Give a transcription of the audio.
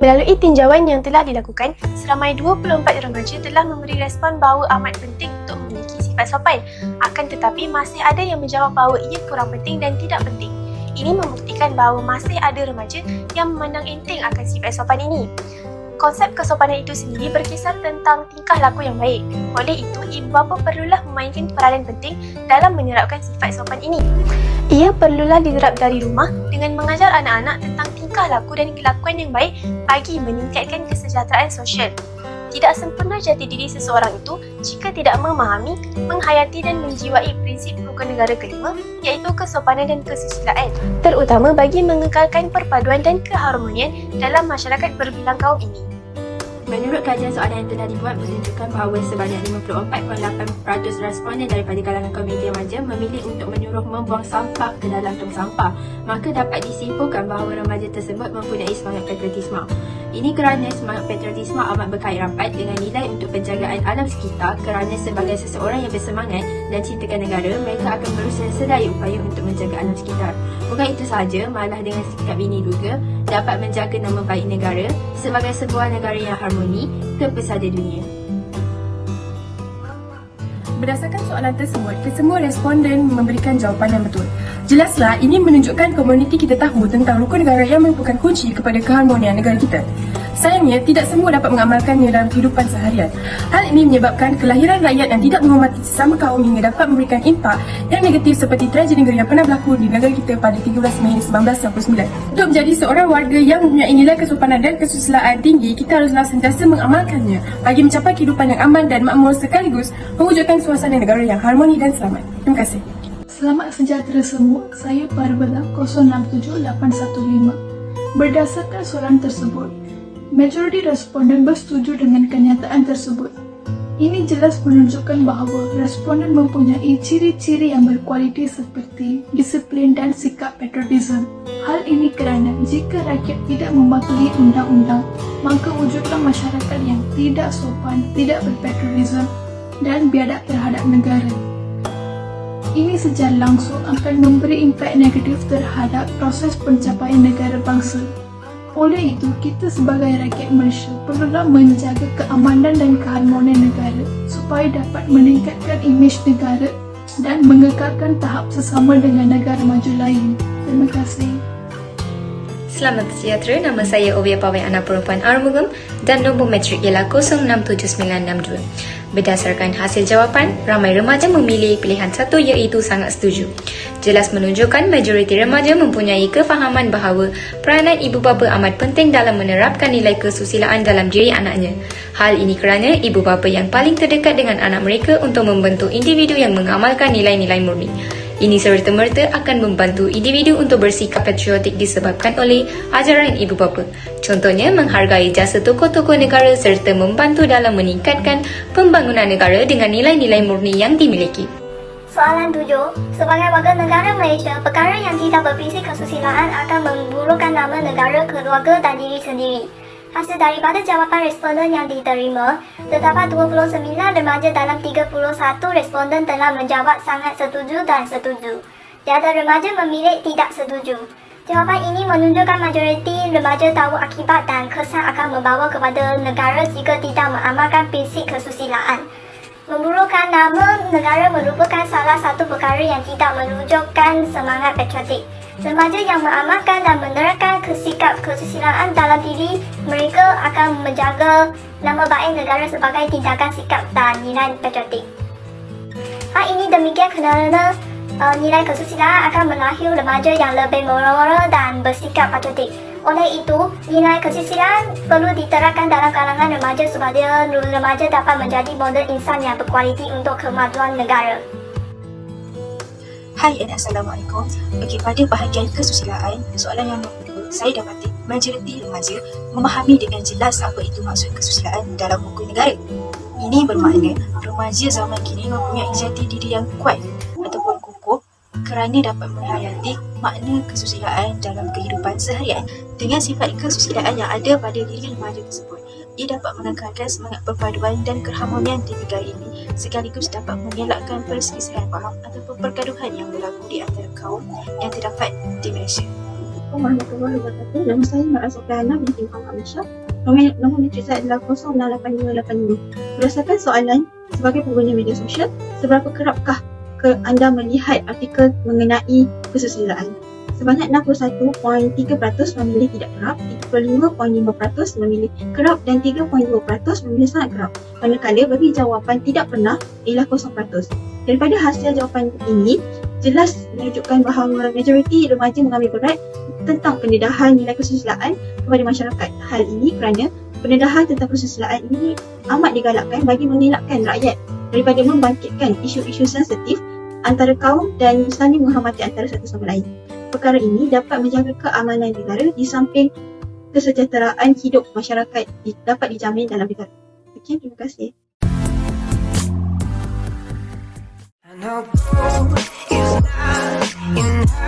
Melalui tinjauan yang telah dilakukan, seramai 24 remaja telah memberi respon bahawa amat penting untuk memiliki sifat sopan. Akan tetapi, masih ada yang menjawab bahawa ia kurang penting dan tidak penting. Ini membuktikan bahawa masih ada remaja yang memandang enteng akan sifat sopan ini. Konsep kesopanan itu sendiri berkisar tentang tingkah laku yang baik. Oleh itu, ibu bapa perlulah memainkan peranan penting dalam menyerapkan sifat sopan ini. Ia perlulah diterap dari rumah dengan mengajar anak-anak tentang tingkah laku dan kelakuan yang baik bagi meningkatkan kesejahteraan sosial. Tidak sempurna jati diri seseorang itu jika tidak memahami, menghayati dan menjiwai prinsip rukun negara kelima, iaitu kesopanan dan kesusilaan, terutama bagi mengekalkan perpaduan dan keharmonian dalam masyarakat berbilang kaum ini. Menurut kajian soalan yang telah dibuat menunjukkan bahawa sebanyak 54.8% responden daripada kalangan komuniti remaja memilih untuk menyuruh membuang sampah ke dalam tong sampah. Maka dapat disimpulkan bahawa remaja tersebut mempunyai semangat patriotisme. Ini kerana semangat patriotisme amat berkait rapat dengan nilai untuk penjagaan alam sekitar, kerana sebagai seseorang yang bersemangat dan cintakan negara, mereka akan berusaha sedaya upaya untuk menjaga alam sekitar. Bukan itu sahaja, malah dengan sikap ini juga dapat menjaga nama baik negara sebagai sebuah negara yang harmoni ke pesada dunia. Berdasarkan soalan tersebut, kesemua responden memberikan jawapan yang betul. Jelaslah, ini menunjukkan komuniti kita tahu tentang rukun negara yang merupakan kunci kepada keharmonian negara kita. Sayangnya, tidak semua dapat mengamalkannya dalam kehidupan seharian. Hal ini menyebabkan kelahiran rakyat yang tidak menghormati sesama kaum hingga dapat memberikan impak yang negatif seperti tragedi negara yang pernah berlaku di negara kita pada 13 Mei 1999. Untuk menjadi seorang warga yang mempunyai nilai kesopanan dan kesusilaan tinggi, kita haruslah sentiasa mengamalkannya bagi mencapai kehidupan yang aman dan makmur sekaligus mewujudkan suasana negara yang harmoni dan selamat. Terima kasih. Selamat sejahtera semua, saya Parvela 067815. Berdasarkan soalan tersebut, majoriti responden bersetuju dengan kenyataan tersebut. Ini jelas menunjukkan bahawa responden mempunyai ciri-ciri yang berkualiti seperti disiplin dan sikap patriotisme. Hal ini kerana jika rakyat tidak mematuhi undang-undang, maka wujudlah masyarakat yang tidak sopan, tidak berpatriotisme dan biadab terhadap negara. Ini secara langsung akan memberi impak negatif terhadap proses pencapaian negara bangsa. Oleh itu, kita sebagai rakyat Malaysia perlulah menjaga keamanan dan keharmonian negara supaya dapat meningkatkan imej negara dan mengekalkan tahap sesama dengan negara maju lain. Terima kasih. Selamat sejahtera, nama saya Ovia Pawai Anak Perempuan Arumugam dan nombor matrik ialah 067962. Berdasarkan hasil jawapan, ramai remaja memilih pilihan satu iaitu sangat setuju. Jelas menunjukkan majoriti remaja mempunyai kefahaman bahawa peranan ibu bapa amat penting dalam menerapkan nilai kesusilaan dalam diri anaknya. Hal ini kerana ibu bapa yang paling terdekat dengan anak mereka untuk membentuk individu yang mengamalkan nilai-nilai murni. Ini serta-merta akan membantu individu untuk bersikap patriotik disebabkan oleh ajaran ibu bapa. Contohnya, menghargai jasa tokoh-tokoh negara serta membantu dalam meningkatkan pembangunan negara dengan nilai-nilai murni yang dimiliki. Soalan 7. Sebagai warga negara Malaysia, perkara yang tidak berprinsip kesusilaan akan memburukkan nama negara, keluarga dan diri sendiri. Hasil daripada jawapan responden yang diterima, terdapat 29 remaja dalam 31 responden telah menjawab sangat setuju dan setuju. Tiada remaja memilih tidak setuju. Jawapan ini menunjukkan majoriti remaja tahu akibat dan kesan akan membawa kepada negara jika tidak mengamalkan prinsip kesusilaan. Memburukkan nama negara merupakan salah satu perkara yang tidak menunjukkan semangat patriotik. Remaja yang mengamalkan dan menerapkan sikap kesusilaan dalam diri mereka akan menjaga nama baik negara sebagai tindakan sikap dan nilai patriotik. Hal ini demikian kerana nilai kesusilaan akan melahirkan remaja yang lebih moral dan bersikap patriotik. Oleh itu, nilai kesusilaan perlu diterapkan dalam kalangan remaja supaya remaja dapat menjadi model insan yang berkualiti untuk kemajuan negara. Hai dan Assalamualaikum. Bagi pada bahagian kesusilaan, soalan yang kedua, saya dapati majoriti remaja memahami dengan jelas apa itu maksud kesusilaan dalam hukum negara. Ini bermakna remaja zaman kini mempunyai jati diri yang kuat ataupun kukuh kerana dapat menghayati makna kesusilaan dalam kehidupan seharian. Dengan sifat kesusilaan yang ada pada diri remaja tersebut, ia dapat menekankan semangat perpaduan dan keharmonian di negara ini sekaligus dapat mengelakkan perselisihan faham ataupun pergaduhan yang berlaku di antara kaum yang terdapat di Malaysia. Assalamualaikum warahmatullahi wabarakatuh. Nama saya Mak Azofrana binti Muhammad Aisyah. Nombor matrik saya adalah 068585. Berdasarkan soalan, sebagai pengguna media sosial, seberapa kerapkah anda melihat artikel mengenai kesusilaan? Sebanyak 61.3% memilih tidak kerap, 35.5% memilih kerap dan 3.2% memilih sangat kerap. Manakala bagi jawapan tidak pernah ialah 0%. Daripada hasil jawapan ini, jelas menunjukkan bahawa majoriti remaja mengambil berat tentang pendedahan nilai kesusilaan kepada masyarakat. Hal ini kerana pendedahan tentang kesusilaan ini amat digalakkan bagi mengelakkan rakyat daripada membangkitkan isu-isu sensitif antara kaum dan saling menghormati antara satu sama lain. Perkara ini dapat menjaga keamanan negara di samping kesejahteraan hidup masyarakat dapat dijamin dalam negara. Sekian, terima kasih. I know gold is not enough.